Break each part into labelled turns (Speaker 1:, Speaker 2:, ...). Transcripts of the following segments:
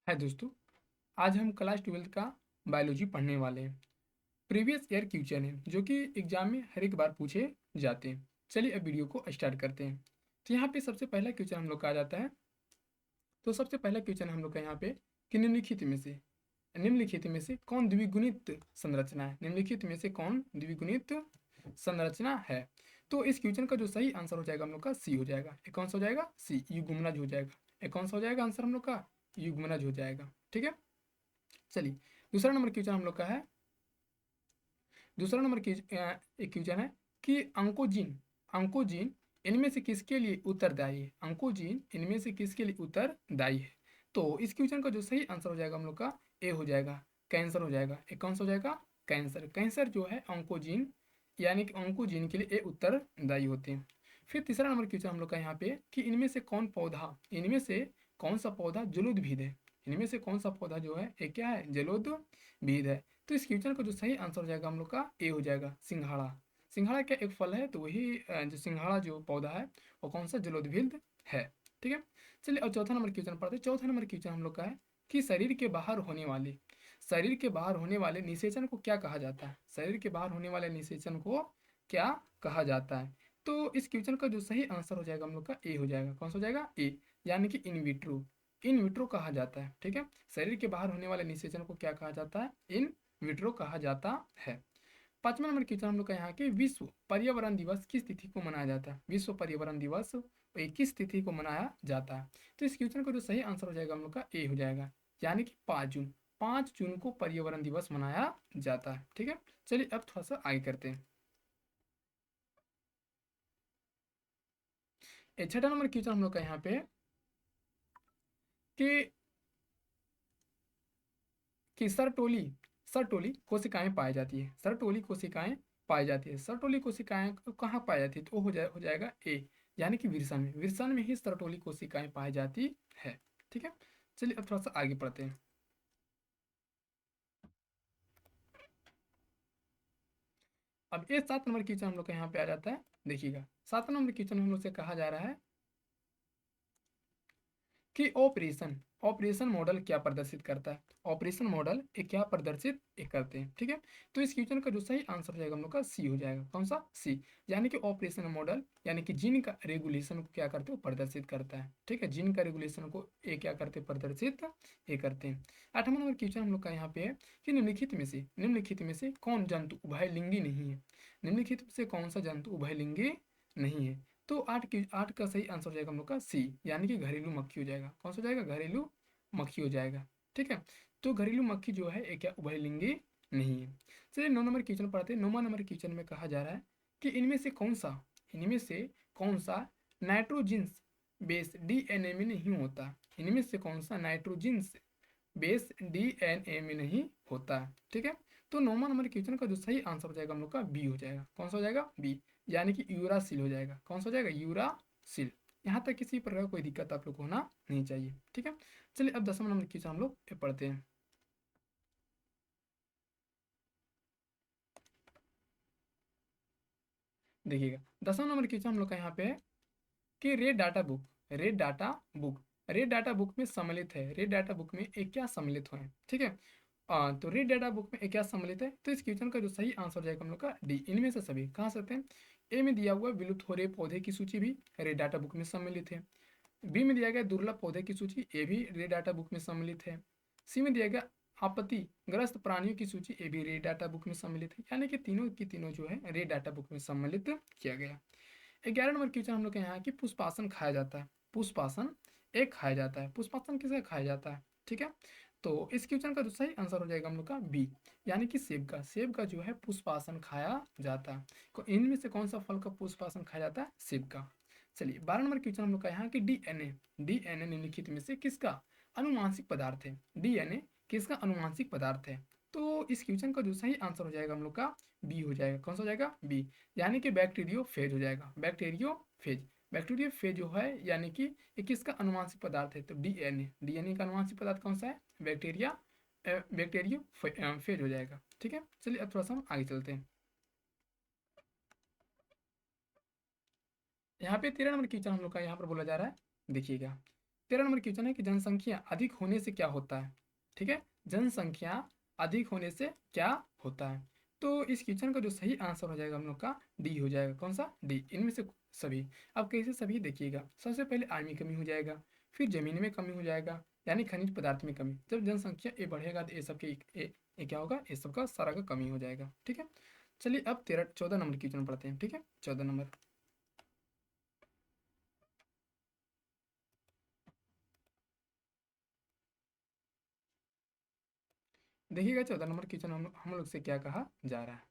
Speaker 1: हाय दोस्तों, आज हम क्लास 12th का बायोलॉजी पढ़ने वाले हैं। प्रीवियस ईयर क्वेश्चन है जो कि एग्जाम में हर एक बार पूछे जाते हैं। चलिए अब वीडियो को स्टार्ट करते हैं। तो यहाँ पे सबसे पहला क्वेश्चन हम लोग का आ जाता है। तो सबसे पहला क्वेश्चन हम लोग का यहाँ पे कि निम्नलिखित में से कौन द्विगुणित संरचना है। निम्नलिखित में से कौन द्विगुणित संरचना है। तो इस क्वेश्चन का जो सही आंसर हो जाएगा हम लोग का सी हो जाएगा। ये कौन सा हो जाएगा? सी, युग्मनज हो जाएगा। ये कौन सा हो जाएगा आंसर हम लोग का? युग्मनज हो जाएगा। ठीक है, चलिए दूसरा नंबर क्वेश्चन हम लोग का है। दूसरा नंबर एक क्वेश्चन है कि अंकोजीन इनमें से किसके लिए उत्तरदायी है। अंकोजीन इनमें से किसके लिए उत्तरदायी है। तो इस क्वेश्चन का जो सही आंसर हो जाएगा हम लोग का ए हो जाएगा, कैंसर हो जाएगा। ए कौन सा हो जाएगा? कैंसर। कैंसर जो है अंकोजीन यानी कि अंकोजीन के लिए ए उत्तरदायी होते हैं। फिर तीसरा नंबर क्वेश्चन हम लोग का यहाँ पे कि इनमें से कौन सा पौधा जलोदभिद है। इनमें से कौन सा पौधा जो है ये क्या है? जलोदभिद है। तो इस क्वेश्चन का जो सही आंसर हो जाएगा हम लोग का ए हो जाएगा, सिंघाड़ा। सिंघाड़ा क्या एक फल है? तो वही जो सिंघाड़ा जो पौधा है वो कौन सा? जलोदभिद है। ठीक है, चलिए अब चौथा नंबर क्वेश्चन पढ़ते हैं। चौथा नंबर क्वेश्चन हम लोग का है कि शरीर के बाहर होने वाले निषेचन को क्या कहा जाता है। शरीर के बाहर होने वाले निषेचन को क्या कहा जाता है। तो इस क्वेश्चन का जो सही आंसर हो जाएगा हम लोग का ए हो जाएगा। कौन सा हो जाएगा? ए, यानी कि इन विट्रो कहा जाता है। ठीक है, शरीर के बाहर होने वाले निषेचन को क्या कहा जाता है? इन विट्रो कहा जाता है। पांचवा नंबर क्वेश्चन हम लोग का यहाँ के विश्व पर्यावरण दिवस किस तिथि को मनाया जाता है। विश्व पर्यावरण दिवस किस तिथि को मनाया जाता है। तो इस क्वेश्चन का जो सही आंसर हो जाएगा हम लोग का ए हो जाएगा, यानी कि 5 जून। 5 जून को पर्यावरण दिवस मनाया जाता है। ठीक है, चलिए अब थोड़ा सा आगे करते हैं। छठा नंबर क्वेश्चन हम लोग का यहाँ पे कि सरटोली सरटोली कोशिकाएं पाई जाती है। सरटोली कोशिकाएं पाई जाती है। सरटोली कोशिकाएं कहाँ पाई जाती है? तो हो जाएगा ए, यानी कि विरसन में ही सरटोली कोशिकाएं पाई जाती है। ठीक है, चलिए अब थोड़ा सा आगे पढ़ते हैं। अब ये 7 नंबर क्वेश्चन हम लोग का यहाँ पे आ जाता है। देखिएगा, 7 नंबर क्वेश्चन हम लोग से कहा जा रहा है कि ऑपरेशन मॉडल क्या प्रदर्शित करता है। ऑपरेशन मॉडल ये क्या प्रदर्शित ये करते हैं। ठीक है, तो इस क्वेश्चन का जो सही आंसर हो जाएगा हम लोग का सी हो जाएगा। कौन सा? सी, यानी कि ऑपरेशन मॉडल यानी कि जीन का रेगुलेशन को क्या करते हो? प्रदर्शित करता है। ठीक है, जीन का रेगुलेशन को ये क्या करते हैं? प्रदर्शित ये करते हैं। 8वां नंबर क्वेश्चन हम लोग का यहाँ पे है कि निम्नलिखित में से कौन जंतु उभयलिंगी नहीं है। निम्नलिखित में से कौन सा जंतु उभयलिंगी नहीं है। तो आठ का सही आंसर हो जाएगा हम लोग का सी, यानी कि घरेलू मक्खी हो जाएगा। कौन सा हो जाएगा? घरेलू मक्खी हो जाएगा। ठीक है, तो घरेलू मक्खी जो है ये क्या उभयलिंगी नहीं है। चलिए 9 नंबर क्वेश्चन पढ़ते हैं। 9वां नंबर क्वेश्चन में कहा जा रहा है कि इनमें से कौन सा नाइट्रोजिन्स बेस डीएनए में नहीं होता। इनमें से कौन सा नाइट्रोजिन्स बेस डीएनए में नहीं होता है। ठीक है, तो 9वां नंबर क्वेश्चन का जो सही आंसर हो जाएगा हम लोग का बी हो जाएगा। कौन सा हो जाएगा? बी, यानी कि यूरासिल हो जाएगा। कौन सा हो जाएगा? यूरासिल। यहाँ तक किसी प्रकार का कोई दिक्कत आप लोग को होना नहीं चाहिए। ठीक है, चलिए अब 10वां नंबर क्वेश्चन हम लोग ये पढ़ते हैं। देखिएगा, 10वां नंबर क्वेश्चन हम लोग का यहाँ पे है कि रेड डाटा बुक में सम्मिलित है। रेड डाटा बुक में एक क्या सम्मिलित है? ठीक है, तो रेड डाटा बुक में एक क्या सम्मिलित है। तो इस क्वेश्चन का जो सही आंसर हो जाएगा हम लोग का डी, इनमें से सभी। कहाँ सकते हैं? ए में दिया हुआ विलुप्त हो रहे पौधे की सूची भी रेड डाटा बुक में सम्मिलित है। बी में दिया गया दुर्लभ पौधे की सूची, ये भी रेड डाटा बुक में सम्मिलित है। सी में दिया गया आपत्तिग्रस्त प्राणियों की सूची, ये भी रेड डाटा बुक में सम्मिलित है। यानी कि तीनों की तीनों जो है रेड डाटा बुक में सम्मिलित किया गया। 11 नंबर क्वेश्चन हम लोग के यहाँ कि पुष्पासन खाया जाता है। पुष्पासन एक खाया जाता है। पुष्पासन किसे खाया जाता है? ठीक है, तो इस क्वेश्चन का जो सही आंसर हो जाएगा हम लोग का बी, यानी कि सेब का जो है पुष्पासन खाया जाता है। इनमें से कौन सा फल का पुष्पासन खाया जाता है? सेब का। चलिए 12 नंबर क्वेश्चन हम लोग का यहाँ कि डीएनए निम्नलिखित में से किसका अनुवांशिक पदार्थ है। डीएनए किसका अनुवांशिक पदार्थ है। तो इस क्वेश्चन का जो सही आंसर हो जाएगा हम लोग का बी हो जाएगा। कौन सा हो जाएगा? बी, यानी कि बैक्टीरियोफेज हो जाएगा। बैक्टीरियोफेज जो है यानी कि ये किसका अनुवांशिक पदार्थ है? तो डीएनए का अनुवांशिक पदार्थ कौन सा है? बैक्टीरियोफेज हो जाएगा। ठीक है, चलिए अब थोड़ा सा हम आगे चलते हैं। यहाँ पे 13 नंबर क्वेश्चन हम लोग का यहाँ पर बोला जा रहा है। देखिएगा, 13 नंबर क्वेश्चन है कि जनसंख्या अधिक होने से क्या होता है। ठीक है, जनसंख्या अधिक होने से क्या होता है। तो इस क्वेश्चन का जो सही आंसर हो जाएगा हम लोग का डी हो जाएगा। कौन सा? डी, इनमें से सभी। अब कैसे सभी देखिएगा, सबसे पहले आय में कमी हो जाएगा, फिर जमीन में कमी हो जाएगा, यानी खनिज पदार्थ में कमी। जब जनसंख्या ए बढ़ेगा तो ये सब के ये क्या होगा, ये सब का सारा का कमी हो जाएगा। ठीक है, चलिए अब 14 नंबर क्वेश्चन पढ़ते हैं। ठीक है, 14 नंबर देखिएगा। 14 नंबर क्वेश्चन हम लोग से क्या कहा जा रहा है।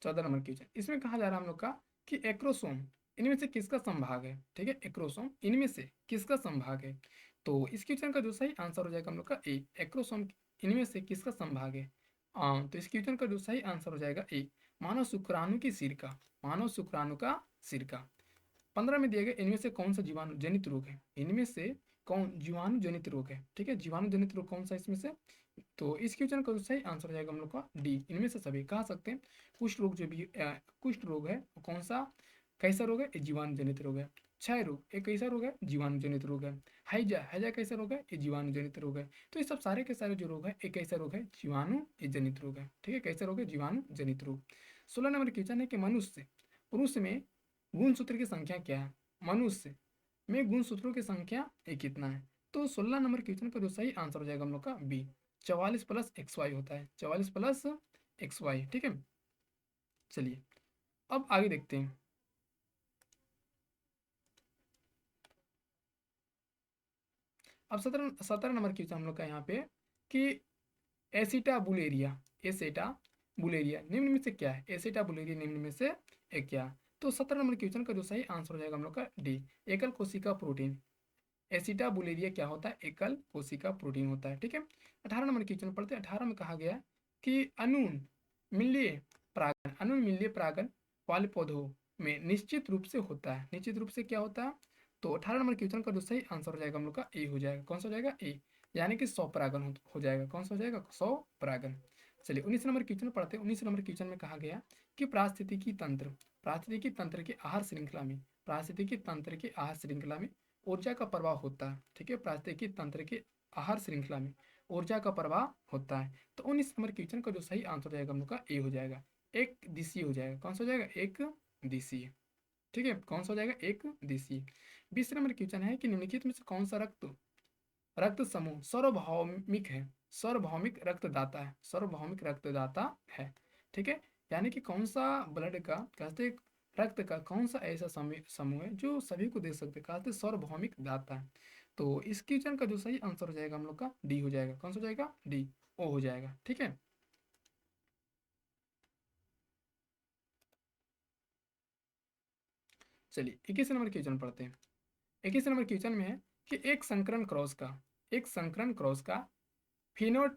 Speaker 1: 14 नंबर क्वेश्चन इसमें कहा जा रहा है हम लोग का कि एक्रोसोम इनमें से किसका संभाग है। ठीक है, एक्रोसोम इनमें से किसका संभाग है। तो इस क्वेश्चन का जो सही आंसर हो जाएगा हम लोग का ए, एक्रोसोम इनमें से किसका संभाग है। तो इस क्वेश्चन का जो सही आंसर हो जाएगा ए, मानव शुक्राणु की सिरका, मानव शुक्राणु का सिरका। 15 में दिया गया इनमें से कौन सा जीवाणु जनित रोग है, इनमें से कौन जीवाणु जनित रोग है। ठीक है, जीवाणु जनित रोग कौन सा इसमें से। तो इस क्वेश्चन का जो सही आंसर हो जाएगा हम लोग का डी, इनमें से सभी। कह सकते हैं कुष्ठ रोग जो भी कुष्ठ रोग है वो कौन सा, कैसा रोग है, ये जीवाणु जनित रोग है। क्षय रोग एक कैसा रोग है, जीवाणु जनित रोग है। हैजा, हैजा कैसा रोग है, ये जीवाणु जनित रोग है। तो ये सब सारे के सारे जो रोग है एक कैसा रोग है, जीवाणु जनित रोग है। ठीक है, कैसा रोग है, जीवाणु जनित रोग। 16 नंबर क्वेश्चन है कि मनुष्य पुरुष में गुणसूत्र की संख्या क्या है, मनुष्य में गुणसूत्रों की संख्या ये कितना है। तो 16 नंबर क्वेश्चन का जो सही आंसर हो जाएगा हम लोग का बी, 44 प्लस एक्स वाई होता है, 44 प्लस एक्स वाई। ठीक है, चलिए अब आगे देखते हैं। अब 17 नंबर क्वेश्चन हम लोग का यहाँ पे कि एसिटाबुलेरिया, एसिटाबुलेरिया निम्न में से क्या है, एसिटाबुलेरिया निम्न में से एक क्या। तो 17 नंबर क्वेश्चन का जो सही आंसर हो जाएगा हम लोग का डी, एकल कोशिका प्रोटीन। एसिटाबुलेरिया क्या होता है, एकल कोशिका प्रोटीन होता है। ठीक है, 18 नंबर क्वेश्चन पढ़ते हैं। 18 में कहा गया है कि अनुन मिलीय परागन वाले पौधों में निश्चित रूप से होता है, निश्चित रूप से क्या होता है। तो 18 नंबर क्वेश्चन का जो सही आंसर हो जाएगा हम लोग का ए हो जाएगा। कौन सा हो जाएगा, ए, यानी कि 100 परागन हो जाएगा। कौन सा हो जाएगा, 100 परागन। चलिए 19 नंबर क्वेश्चन पढ़ते हैं। 19 नंबर क्वेश्चन में कहा गया कि पारिस्थितिकी तंत्र के आहार श्रृंखला में, पारिस्थितिकी तंत्र के आहार श्रृंखला में ऊर्जा का प्रवाह होता है। ठीक है, पारिस्थितिकी तंत्र के आहार श्रृंखला में ऊर्जा का प्रवाह होता है। तो 19 नंबर क्वेश्चन का जो सही आंसर हो जाएगा हम लोग का ए हो जाएगा, एक दिशीय हो जाएगा। कौन सा हो जाएगा, एक दिशीय। ठीक है, कौन सा हो जाएगा, एक दिशीय। 20 नंबर क्वेश्चन है कि निम्नलिखित में से कौन सा रक्त रक्त समूह सार्वभौमिक है, सार्वभौमिक रक्तदाता है, सार्वभौमिक रक्तदाता है। ठीक है, यानी कि कौन सा ब्लड का कहते हैं, रक्त का कौन सा ऐसा समूह है जो सभी को दे सकते, कहते हैं सार्वभौमिक दाता है। तो इस क्वेश्चन का जो सही आंसर हो जाएगा हम लोग का डी हो जाएगा। कौन सा हो जाएगा, डी, ओ हो जाएगा। ठीक है, चलिए 21 नंबर क्वेश्चन पढ़ते हैं। 21 नंबर क्वेश्चन में है कि एक संकरण क्रॉस का फिनो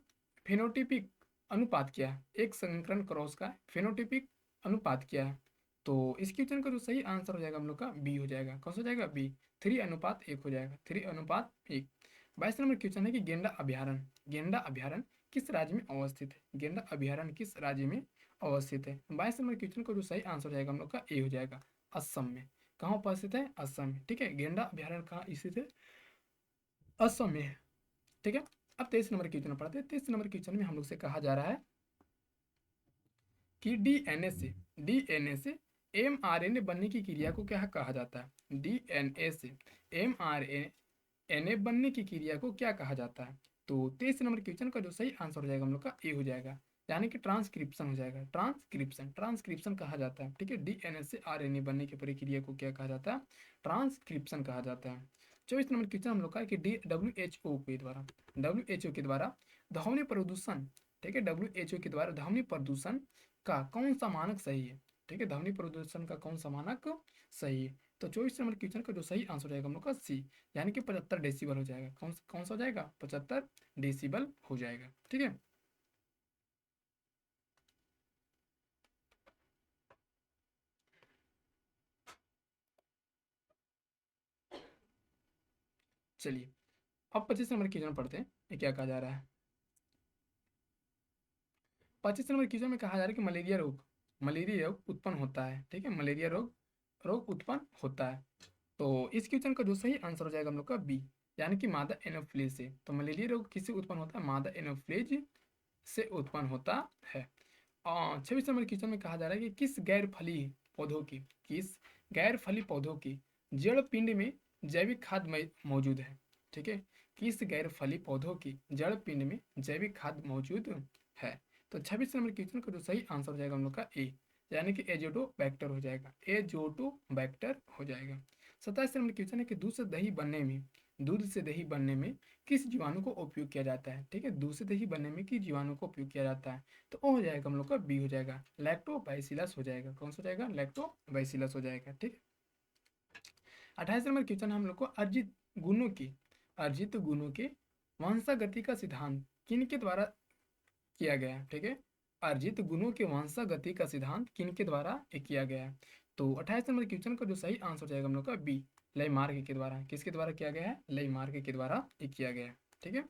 Speaker 1: फिनोटिपिक अनुपात क्या है, एक संकरण क्रॉस का फिनोटिपिक अनुपात क्या है। तो इस क्वेश्चन का जो सही आंसर हो जाएगा हम लोग का बी हो जाएगा। कौन सा हो जाएगा, बी, 3:1 हो जाएगा, 3:1। 22 नंबर क्वेश्चन है कि गेंडा अभ्यारण्य किस राज्य में अवस्थित है, गेंडा अभ्यारण्य किस राज्य में अवस्थित है। 22 नंबर क्वेश्चन का जो सही आंसर हो जाएगा हम लोग का ए हो जाएगा, असम में। कहाँ उपस्थित है, असम में। ठीक है, गेंडा अभ्यारण्य कहाँ स्थित है, असम में है। ठीक है, अब 23 नंबर क्वेश्चन पढ़ते हैं। 23 नंबर क्वेश्चन में हम लोग से कहा जा रहा है कि डीएनए से एमआरएनए बनने की क्रिया को क्या कहा जाता है, डीएनए से एमआरएनए बनने की क्रिया को क्या कहा जाता है। तो 23 नंबर क्वेश्चन का जो सही आंसर हो जाएगा हम लोग का ए हो जाएगा, यानी कि ट्रांसक्रिप्शन हो जाएगा, ट्रांसक्रिप्शन कहा जाता है। ठीक है, डीएनए से आरएनए बनने की प्रक्रिया को क्या कहा जाता है, ट्रांसक्रिप्शन कहा जाता है। 24 नंबर क्वेश्चन हम लोग का है कि डब्ल्यू एच ओ के द्वारा ध्वनि प्रदूषण, ठीक है, डब्ल्यू के द्वारा ध्वनि प्रदूषण का कौन सा मानक सही है। ठीक है, ध्वनि प्रदूषण का कौन सा मानक सही है। तो 24 नंबर क्वेश्चन का जो सही आंसर हो जाएगा हम लोग का सी, यानी कि 75 डेसिबल हो जाएगा। कौन सा हो जाएगा, 75 डेसिबल हो जाएगा। ठीक है, चलिए अब 25 नंबर क्वेश्चन पढ़ते हैं। ये क्या कहा जा रहा है। 25 नंबर क्वेश्चन में कहा जा रहा है कि मलेरिया रोग उत्पन्न होता है। ठीक है, मलेरिया रोग रोग उत्पन्न होता है। तो इस क्वेश्चन का जो सही आंसर हो जाएगा हम लोग का बी, यानी कि मादा एनोफ्लीज से। तो मलेरिया रोग किससे उत्पन्न होता है? मादा एनोफ्लीज से उत्पन्न होता है। 26 नंबर क्वेश्चन में कहा जा रहा है कि किस गैर फली पौधों की, किस गैर फली पौधों की जड़ पिंड में जैविक खाद मौजूद है? ठीक है, किस गैर फली पौधों की जड़ पिंड में जैविक खाद मौजूद है? तो 26 नंबर क्वेश्चन का जो सही आंसर हो जाएगा हम लोग का ए, यानी कि एजोटोबैक्टर हो जाएगा, एजोटोबैक्टर हो जाएगा। 27 नंबर क्वेश्चन है कि दूध से दही बनने में किस जीवाणु को उपयोग किया जाता है? ठीक है, दूध से दही बनने में किस जीवाणु को उपयोग किया जाता है? तो वो हो जाएगा हम लोग का बी हो जाएगा, लैक्टोबैसिलस हो जाएगा। कौन सा हो जाएगा? लैक्टोबैसिलस हो जाएगा। ठीक है, 28 नंबर क्वेश्चन हम लोग को अर्जित गुणों के वंशागति का सिद्धांत किनके द्वारा किया गया है? ठीक है, अर्जित गुणों के वंशागति का सिद्धांत किनके द्वारा किया गया है? तो 28 नंबर क्वेश्चन का जो सही आंसर हो जाएगा हम लोग का बी, लेमार्क के द्वारा। किसके द्वारा किया गया है? लेमार्क के द्वारा किया गया है। ठीक है,